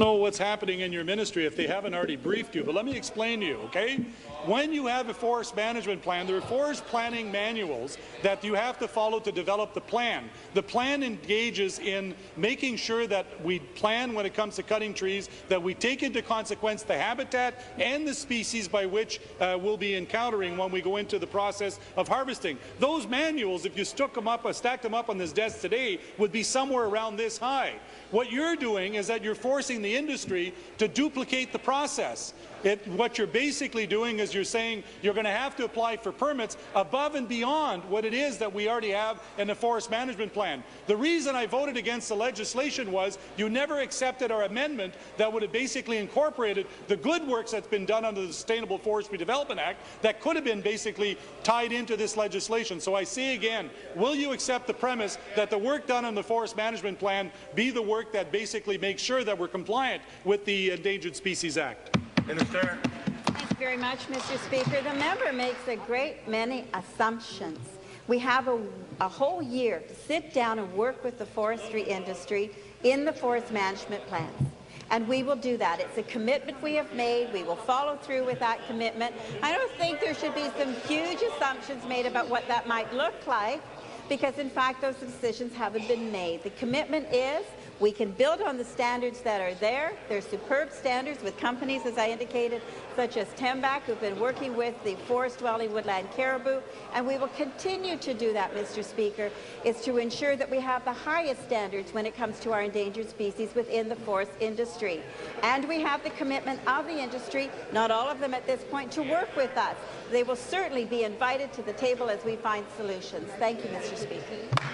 know what's happening in your ministry if they haven't already briefed you, but let me explain to you, okay? When you have a forest management plan, there are forest planning manuals that you have to follow to develop the plan. The plan engages in making sure that we plan when it comes to cutting trees, that we take into consequence the habitat and the species by which we'll be encountering when we go into the process of harvesting. Those manuals, if you stacked them up on this desk today, would be somewhere around this high. What you're doing is that you're forcing the industry to duplicate the process. What you're basically doing is you're saying you're going to have to apply for permits above and beyond what it is that we already have in the forest management plan. The reason I voted against the legislation was you never accepted our amendment that would have basically incorporated the good works that's been done under the Sustainable Forestry Development Act that could have been basically tied into this legislation. So I say again, will you accept the premise that the work done on the forest management plan be the work that basically makes sure that we're compliant with the Endangered Species Act? Minister. Thank you very much, Mr. Speaker. The member makes a great many assumptions. We have a whole year to sit down and work with the forestry industry in the forest management plans. And we will do that. It's a commitment we have made. We will follow through with that commitment. I don't think there should be some huge assumptions made about what that might look like, because in fact those decisions haven't been made. The commitment is we can build on the standards that are there. They're superb standards with companies, as I indicated, such as Tembac, who've been working with the forest-dwelling woodland caribou, and we will continue to do that, Mr. Speaker, is to ensure that we have the highest standards when it comes to our endangered species within the forest industry. And we have the commitment of the industry, not all of them at this point, to work with us. They will certainly be invited to the table as we find solutions. Thank you, Mr. Speaker.